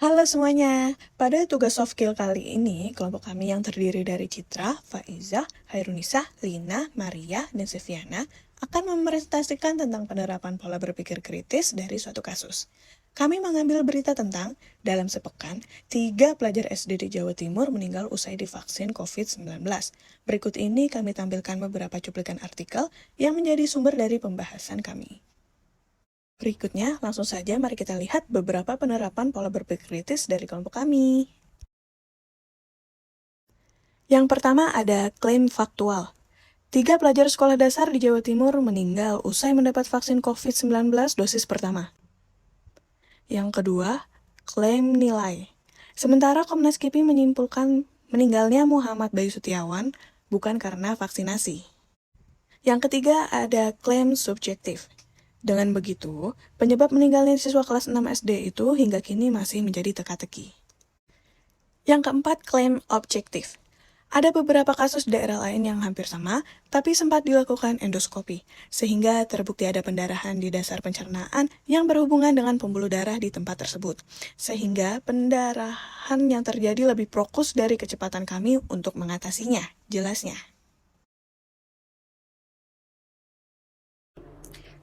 Halo semuanya, pada tugas soft skill kali ini, kelompok kami yang terdiri dari Citra, Faiza, Hairunisa, Lina, Maria, dan Seviana akan mempresentasikan tentang penerapan pola berpikir kritis dari suatu kasus. Kami mengambil berita tentang, dalam sepekan, 3 pelajar SD di Jawa Timur meninggal usai divaksin COVID-19. Berikut ini kami tampilkan beberapa cuplikan artikel yang menjadi sumber dari pembahasan kami. Berikutnya, langsung saja mari kita lihat beberapa penerapan pola berpikir kritis dari kelompok kami. Yang pertama ada klaim faktual. 3 pelajar sekolah dasar di Jawa Timur meninggal usai mendapat vaksin COVID-19 dosis pertama. Yang kedua, klaim nilai. Sementara Komnas KIPI menyimpulkan meninggalnya Muhammad Bayu Setiawan bukan karena vaksinasi. Yang ketiga ada klaim subjektif. Dengan begitu, penyebab meninggalnya siswa kelas 6 SD itu hingga kini masih menjadi teka-teki. Yang keempat, klaim objektif. Ada beberapa kasus di daerah lain yang hampir sama, tapi sempat dilakukan endoskopi, sehingga terbukti ada pendarahan di dasar pencernaan yang berhubungan dengan pembuluh darah di tempat tersebut. Sehingga pendarahan yang terjadi lebih fokus dari kecepatan kami untuk mengatasinya, jelasnya.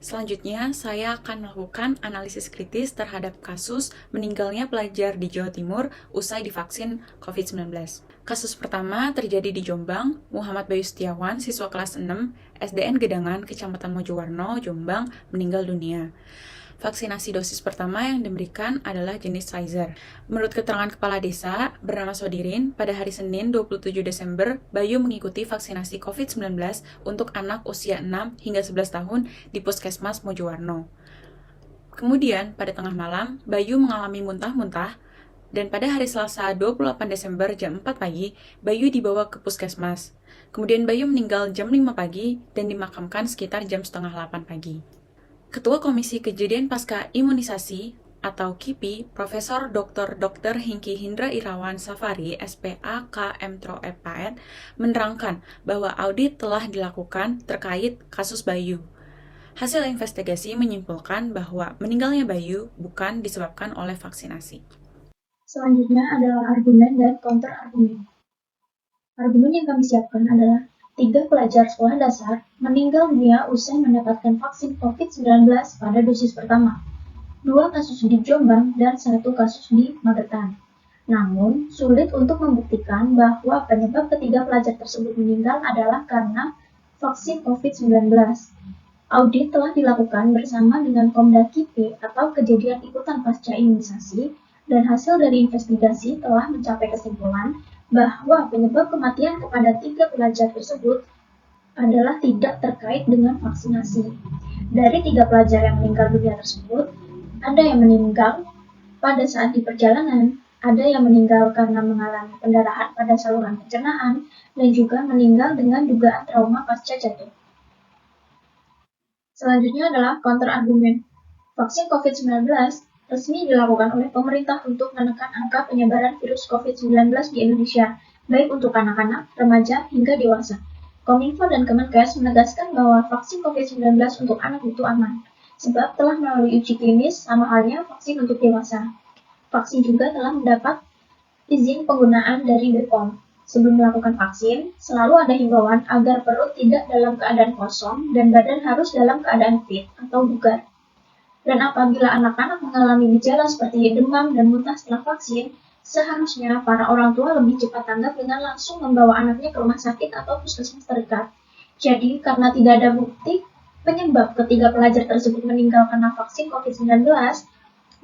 Selanjutnya, saya akan melakukan analisis kritis terhadap kasus meninggalnya pelajar di Jawa Timur usai divaksin COVID-19. Kasus pertama terjadi di Jombang, Muhammad Bayu Setiawan, siswa kelas 6, SDN Gedangan, Kecamatan Mojowarno, Jombang, meninggal dunia. Vaksinasi dosis pertama yang diberikan adalah jenis Pfizer. Menurut keterangan Kepala Desa bernama Sodirin, pada hari Senin 27 Desember, Bayu mengikuti vaksinasi COVID-19 untuk anak usia 6 hingga 11 tahun di Puskesmas Mojowarno. Kemudian, pada tengah malam, Bayu mengalami muntah-muntah, dan pada hari Selasa 28 Desember jam 4 pagi, Bayu dibawa ke puskesmas. Kemudian Bayu meninggal jam 5 pagi dan dimakamkan sekitar jam setengah 8 pagi. Ketua Komisi Kejadian Pasca Imunisasi atau KIPI, Profesor Dr. Hingki Hindra Irawan Safari, SPA KM Paet, menerangkan bahwa audit telah dilakukan terkait kasus Bayu. Hasil investigasi menyimpulkan bahwa meninggalnya Bayu bukan disebabkan oleh vaksinasi. Selanjutnya adalah argumen dan counter-argumen. Argumen yang kami siapkan adalah 3 pelajar sekolah dasar meninggal dunia usai mendapatkan vaksin COVID-19 pada dosis pertama, 2 kasus di Jombang dan 1 kasus di Magetan. Namun, sulit untuk membuktikan bahwa penyebab ketiga pelajar tersebut meninggal adalah karena vaksin COVID-19. Audit telah dilakukan bersama dengan Komda KIPI atau Kejadian Ikutan Pasca Imunisasi, dan hasil dari investigasi telah mencapai kesimpulan bahwa penyebab kematian kepada 3 pelajar tersebut adalah tidak terkait dengan vaksinasi. Dari 3 pelajar yang meninggal dunia tersebut, ada yang meninggal pada saat di perjalanan, ada yang meninggal karena mengalami pendarahan pada saluran pencernaan, dan juga meninggal dengan dugaan trauma pasca jatuh. Selanjutnya adalah counter-argumen. Vaksin COVID-19 resmi dilakukan oleh pemerintah untuk menekan angka penyebaran virus COVID-19 di Indonesia, baik untuk anak-anak, remaja, hingga dewasa. Kominfo dan Kemenkes menegaskan bahwa vaksin COVID-19 untuk anak itu aman, sebab telah melalui uji klinis sama halnya vaksin untuk dewasa. Vaksin juga telah mendapat izin penggunaan dari BPOM. Sebelum melakukan vaksin, selalu ada himbauan agar perut tidak dalam keadaan kosong dan badan harus dalam keadaan fit atau bugar. Dan apabila anak-anak mengalami gejala seperti demam dan muntah setelah vaksin, seharusnya para orang tua lebih cepat tanggap dengan langsung membawa anaknya ke rumah sakit atau puskesmas terdekat. Jadi, karena tidak ada bukti penyebab ketiga pelajar tersebut meninggal karena vaksin COVID-19,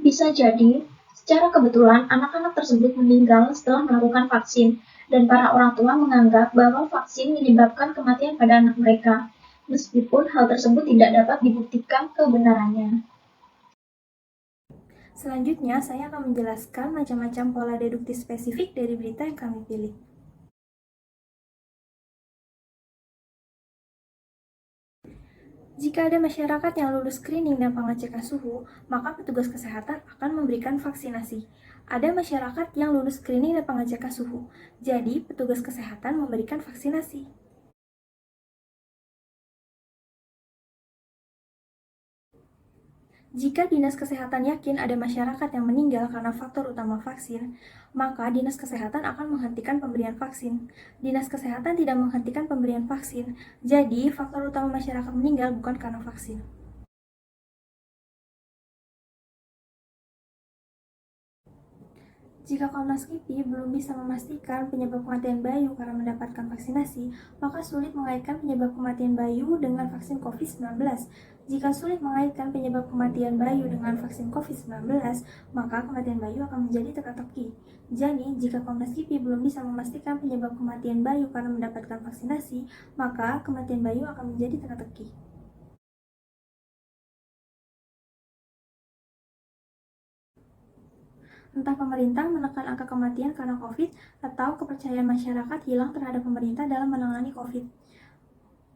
bisa jadi secara kebetulan anak-anak tersebut meninggal setelah melakukan vaksin, dan para orang tua menganggap bahwa vaksin menyebabkan kematian pada anak mereka, meskipun hal tersebut tidak dapat dibuktikan kebenarannya. Selanjutnya, saya akan menjelaskan macam-macam pola deduktif spesifik dari berita yang kami pilih. Jika ada masyarakat yang lulus screening dan pengecekan suhu, maka petugas kesehatan akan memberikan vaksinasi. Ada masyarakat yang lulus screening dan pengecekan suhu, jadi petugas kesehatan memberikan vaksinasi. Jika Dinas Kesehatan yakin ada masyarakat yang meninggal karena faktor utama vaksin, maka Dinas Kesehatan akan menghentikan pemberian vaksin. Dinas Kesehatan tidak menghentikan pemberian vaksin, jadi faktor utama masyarakat meninggal bukan karena vaksin. Jika Komnas KIPI belum bisa memastikan penyebab kematian bayi karena mendapatkan vaksinasi, maka sulit mengaitkan penyebab kematian bayi dengan vaksin COVID-19. Jika sulit mengaitkan penyebab kematian bayi dengan vaksin COVID-19, maka kematian bayi akan menjadi teka-teki. Jadi, jika Komnas KIPI belum bisa memastikan penyebab kematian bayi karena mendapatkan vaksinasi, maka kematian bayi akan menjadi teka-teki. Entah pemerintah menekan angka kematian karena COVID atau kepercayaan masyarakat hilang terhadap pemerintah dalam menangani COVID.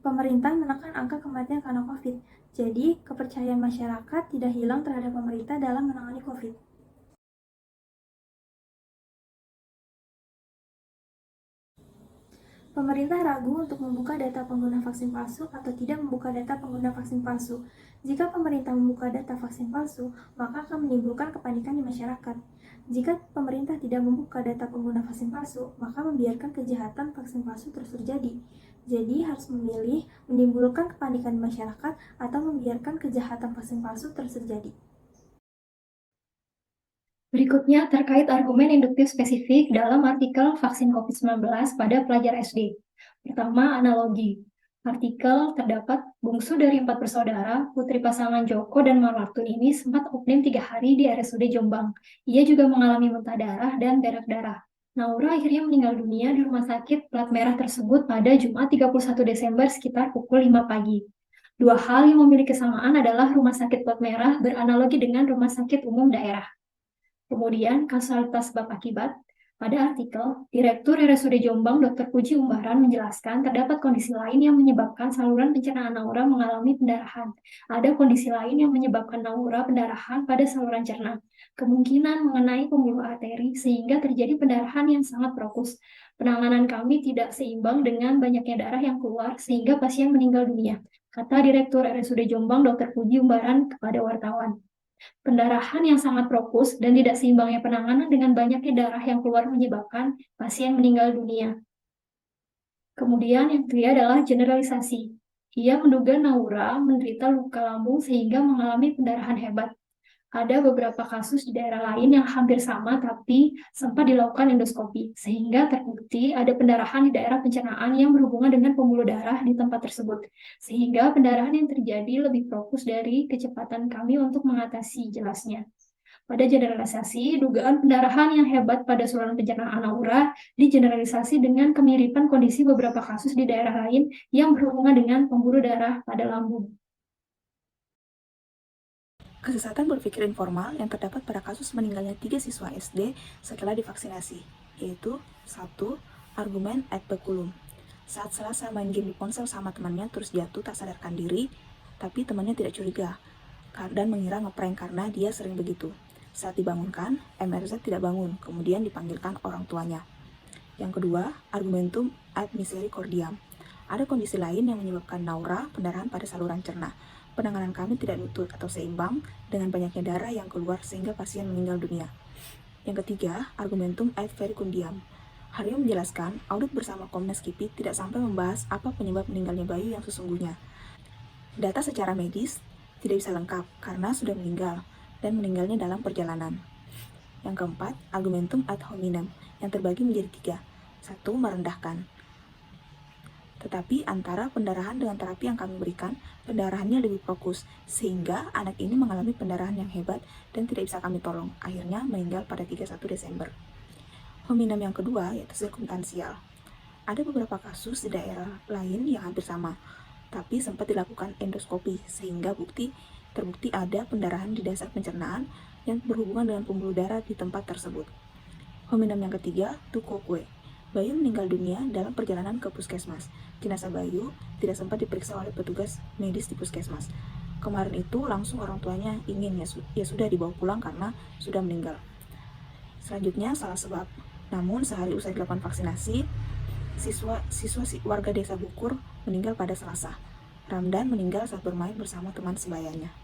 Pemerintah menekan angka kematian karena COVID, jadi kepercayaan masyarakat tidak hilang terhadap pemerintah dalam menangani COVID. Pemerintah ragu untuk membuka data pengguna vaksin palsu atau tidak membuka data pengguna vaksin palsu. Jika pemerintah membuka data vaksin palsu, maka akan menimbulkan kepanikan di masyarakat. Jika pemerintah tidak membuka data pengguna vaksin palsu, maka membiarkan kejahatan vaksin palsu terus terjadi. Jadi harus memilih menimbulkan kepanikan di masyarakat atau membiarkan kejahatan vaksin palsu terus terjadi. Berikutnya terkait argumen induktif spesifik dalam artikel vaksin COVID-19 pada pelajar SD. Pertama, analogi. Artikel terdapat bungsu dari 4 bersaudara, putri pasangan Joko dan Marwartun ini sempat opname 3 hari di RSUD Jombang. Ia juga mengalami muntah darah dan berak darah. Naura akhirnya meninggal dunia di rumah sakit plat merah tersebut pada Jumat 31 Desember sekitar pukul 5 pagi. Dua hal yang memiliki kesamaan adalah rumah sakit plat merah beranalogi dengan rumah sakit umum daerah. Kemudian, kausalitas sebab akibat. Pada artikel, Direktur RSUD Jombang Dr. Puji Umbaran menjelaskan terdapat kondisi lain yang menyebabkan saluran pencernaan Naura mengalami pendarahan. Ada kondisi lain yang menyebabkan Naura pendarahan pada saluran cerna. Kemungkinan mengenai pembuluh arteri sehingga terjadi pendarahan yang sangat prokus. Penanganan kami tidak seimbang dengan banyaknya darah yang keluar sehingga pasien meninggal dunia, kata Direktur RSUD Jombang Dr. Puji Umbaran kepada wartawan. Pendarahan yang sangat prokus dan tidak seimbangnya penanganan dengan banyaknya darah yang keluar menyebabkan pasien meninggal dunia. Kemudian yang ketiga adalah generalisasi. Ia menduga Naura menderita luka lambung sehingga mengalami pendarahan hebat. Ada beberapa kasus di daerah lain yang hampir sama tapi sempat dilakukan endoskopi, sehingga terbukti ada pendarahan di daerah pencernaan yang berhubungan dengan pembuluh darah di tempat tersebut, sehingga pendarahan yang terjadi lebih fokus dari kecepatan kami untuk mengatasi jelasnya. Pada generalisasi, dugaan pendarahan yang hebat pada saluran pencernaan Naura digeneralisasi dengan kemiripan kondisi beberapa kasus di daerah lain yang berhubungan dengan pembuluh darah pada lambung. Kesesatan berpikir informal yang terdapat pada kasus meninggalnya 3 siswa SD setelah divaksinasi, yaitu 1. Argumen ad baculum. Saat Selasa main game di ponsel sama temannya terus jatuh tak sadarkan diri, tapi temannya tidak curiga dan mengira ngeprank karena dia sering begitu. Saat dibangunkan, MRZ tidak bangun, kemudian dipanggilkan orang tuanya. Yang kedua, argumentum ad misericordiam. Ada kondisi lain yang menyebabkan Naura pendarahan pada saluran cerna. Penanganan kami tidak lutut atau seimbang dengan banyaknya darah yang keluar sehingga pasien meninggal dunia. Yang ketiga, argumentum ad verecundiam. Haryo menjelaskan, audit bersama Komnas KIPI tidak sampai membahas apa penyebab meninggalnya bayi yang sesungguhnya. Data secara medis tidak bisa lengkap karena sudah meninggal dan meninggalnya dalam perjalanan. Yang keempat, argumentum ad hominem yang terbagi menjadi 3. 1. Merendahkan. Tetapi antara pendarahan dengan terapi yang kami berikan, pendarahannya lebih fokus, sehingga anak ini mengalami pendarahan yang hebat dan tidak bisa kami tolong. Akhirnya meninggal pada 31 Desember. Hominem yang kedua yaitu sirkumstansial. Ada beberapa kasus di daerah lain yang hampir sama, tapi sempat dilakukan endoskopi, sehingga terbukti ada pendarahan di dasar pencernaan yang berhubungan dengan pembuluh darah di tempat tersebut. Hominem yang ketiga, tukoque. Bayu meninggal dunia dalam perjalanan ke puskesmas. Jenazah Bayu tidak sempat diperiksa oleh petugas medis di puskesmas. Kemarin itu langsung orang tuanya ingin ya sudah dibawa pulang karena sudah meninggal. Selanjutnya salah sebab. Namun sehari usai dilakukan vaksinasi, siswa warga desa Bukur meninggal pada Selasa. Ramdan meninggal saat bermain bersama teman sebayanya.